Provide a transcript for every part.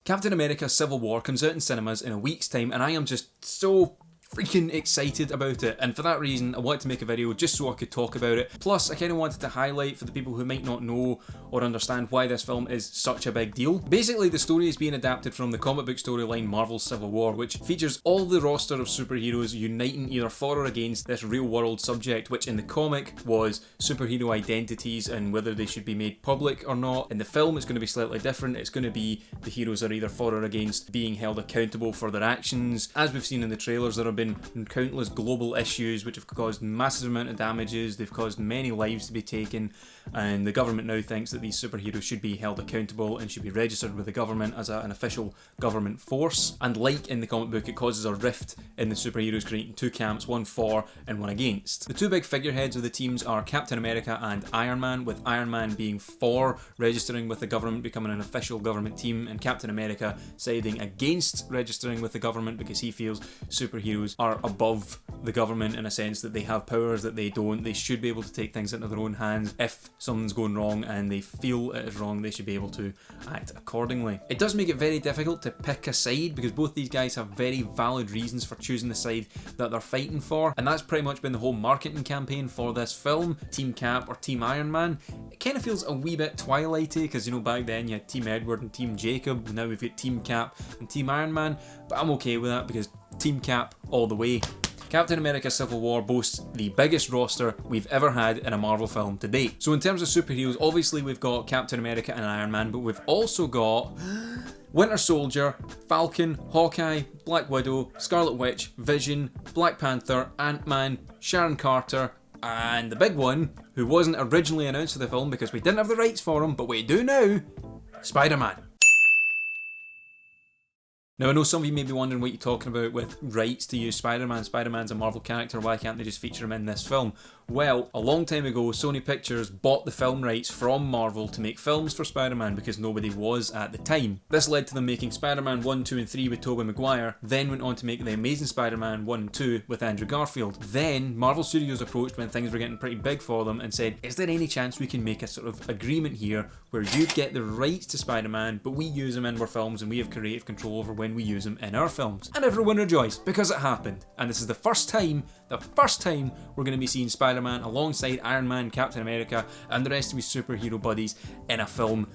Captain America Civil War comes out in cinemas in a week's time, and I am just so freaking excited about it, and for that reason I wanted to make a video just so I could talk about it. Plus I kind of wanted to highlight for the people who might not know or understand why this film is such a big deal. Basically the story is being adapted from the comic book storyline Marvel's Civil War, which features all the roster of superheroes uniting either for or against this real world subject, which in the comic was superhero identities and whether they should be made public or not. In the film it's going to be slightly different. It's going to be the heroes are either for or against being held accountable for their actions. As we've seen in the trailers, there have been countless global issues which have caused massive amount of damages. They've caused many lives to be taken, and the government now thinks that these superheroes should be held accountable and should be registered with the government as an official government force. And like in the comic book, it causes a rift in the superheroes, creating two camps, one for and one against. The two big figureheads of the teams are Captain America and Iron Man, with Iron Man being for registering with the government, becoming an official government team, and Captain America siding against registering with the government because he feels superheroes are above the government in a sense that they have powers that they don't. They should be able to take things into their own hands. If something's going wrong and they feel it is wrong, they should be able to act accordingly. It does make it very difficult to pick a side because both these guys have very valid reasons for choosing the side that they're fighting for, and that's pretty much been the whole marketing campaign for this film. Team Cap or Team Iron Man. It kind of feels a wee bit Twilighty because, you know, back then you had Team Edward and Team Jacob, now we've got Team Cap and Team Iron Man, but I'm okay with that because Team Cap all the way. Captain America Civil War boasts the biggest roster we've ever had in a Marvel film to date. So in terms of superheroes, obviously we've got Captain America and Iron Man, but we've also got Winter Soldier, Falcon, Hawkeye, Black Widow, Scarlet Witch, Vision, Black Panther, Ant-Man, Sharon Carter, and the big one, who wasn't originally announced for the film because we didn't have the rights for him, but we do now, Spider-Man. Now I know some of you may be wondering what you're talking about with rights to use Spider-Man. Spider-Man's a Marvel character, why can't they just feature him in this film? Well, a long time ago Sony Pictures bought the film rights from Marvel to make films for Spider-Man because nobody was at the time. This led to them making Spider-Man 1, 2 and 3 with Tobey Maguire, then went on to make The Amazing Spider-Man 1 and 2 with Andrew Garfield. Then Marvel Studios approached when things were getting pretty big for them and said, is there any chance we can make a sort of agreement here where you get the rights to Spider-Man but we use him in our films and we have creative control over when we use them in our films? And everyone rejoiced because it happened, and this is the first time we're going to be seeing Spider-Man alongside Iron Man, Captain America and the rest of his superhero buddies in a film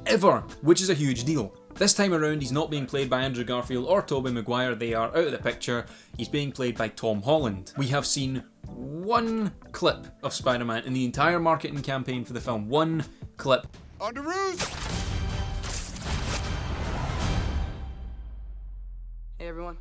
ever, which is a huge deal. This time around he's not being played by Andrew Garfield or Tobey Maguire, they are out of the picture. He's being played by Tom Holland. We have seen one clip of Spider-Man in the entire marketing campaign for the film. One clip. On the roof! Hey everyone.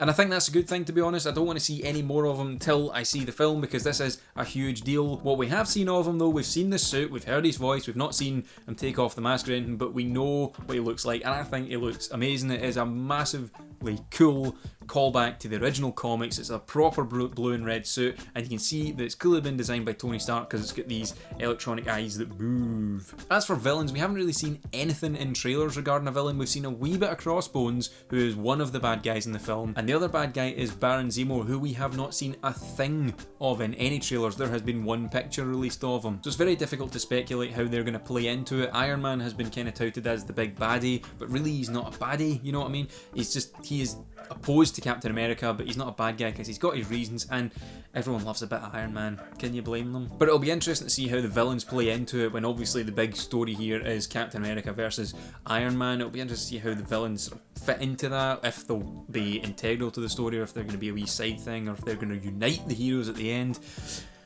And I think that's a good thing, to be honest. I don't want to see any more of him until I see the film because this is a huge deal. What we have seen of him though, we've seen the suit, we've heard his voice, we've not seen him take off the mask or anything, but we know what he looks like and I think he looks amazing. It is a massively cool callback to the original comics. It's a proper blue and red suit and you can see that it's clearly been designed by Tony Stark because it's got these electronic eyes that move. As for villains, we haven't really seen anything in trailers regarding a villain. We've seen a wee bit of Crossbones, who is one of the bad guys in the film, and the other bad guy is Baron Zemo, who we have not seen a thing of in any trailers. There has been one picture released of him, so it's very difficult to speculate how they're going to play into it. Iron Man has been kind of touted as the big baddie, but really he's not a baddie, you know what I mean? He is opposed to Captain America, but he's not a bad guy because he's got his reasons, and everyone loves a bit of Iron Man. Can you blame them? But it'll be interesting to see how the villains play into it when obviously the big story here is Captain America versus Iron Man. It'll be interesting to see how the villains sort of fit into that, if they'll be integral to the story, or if they're going to be a wee side thing, or if they're going to unite the heroes at the end.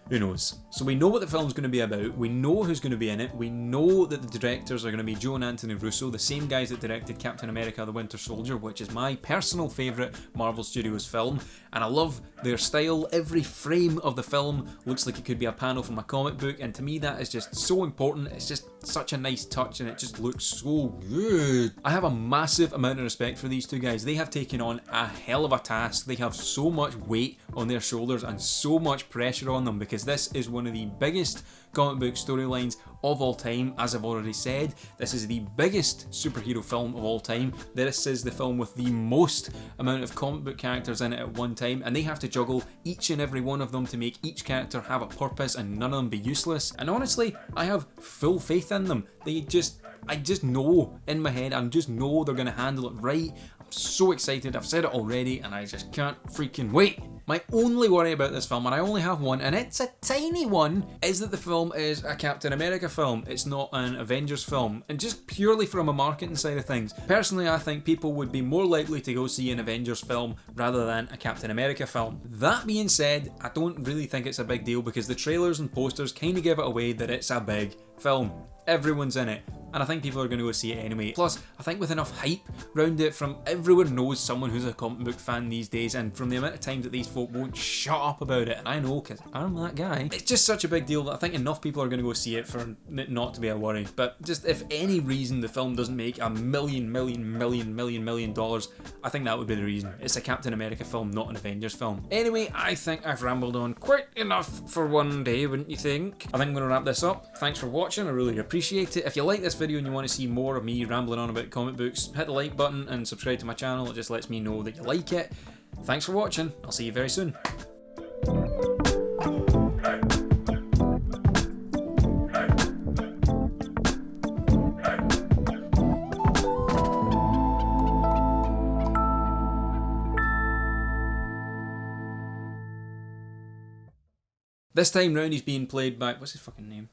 Who knows? So we know what the film's going to be about, we know who's going to be in it, we know that the directors are going to be Joe and Anthony Russo, the same guys that directed Captain America the Winter Soldier, which is my personal favourite Marvel Studios film, and I love their style. Every frame of the film looks like it could be a panel from a comic book, and to me that is just so important. It's just such a nice touch and it just looks so good. I have a massive amount of respect for these two guys. They have taken on a hell of a task. They have so much weight on their shoulders and so much pressure on them because this is one of the biggest comic book storylines of all time. As I've already said, this is the biggest superhero film of all time. This is the film with the most amount of comic book characters in it at one time, and they have to juggle each and every one of them to make each character have a purpose and none of them be useless. And honestly, I have full faith in them. I just know in my head, I just know they're going to handle it right. I'm so excited, I've said it already, and I just can't freaking wait. My only worry about this film, and I only have one, and it's a tiny one, is that the film is a Captain America film. It's not an Avengers film, and just purely from a marketing side of things. Personally, I think people would be more likely to go see an Avengers film rather than a Captain America film. That being said, I don't really think it's a big deal because the trailers and posters kind of give it away that it's a big film. Everyone's in it, and I think people are going to go see it anyway. Plus, I think with enough hype around it from everyone knows someone who's a comic book fan these days, and from the amount of times that these folk won't shut up about it, and I know because I'm that guy, it's just such a big deal that I think enough people are going to go see it for it not to be a worry. But just if any reason the film doesn't make $1 million, I think that would be the reason. It's a Captain America film, not an Avengers film. Anyway, I think I've rambled on quite enough for one day, wouldn't you think? I think I'm going to wrap this up. Thanks for watching, I really appreciate it. If you like this video and you want to see more of me rambling on about comic books, hit the like button and subscribe to my channel. It just lets me know that you like it. Thanks for watching. I'll see you very soon. This time round he's being played by, what's his fucking name?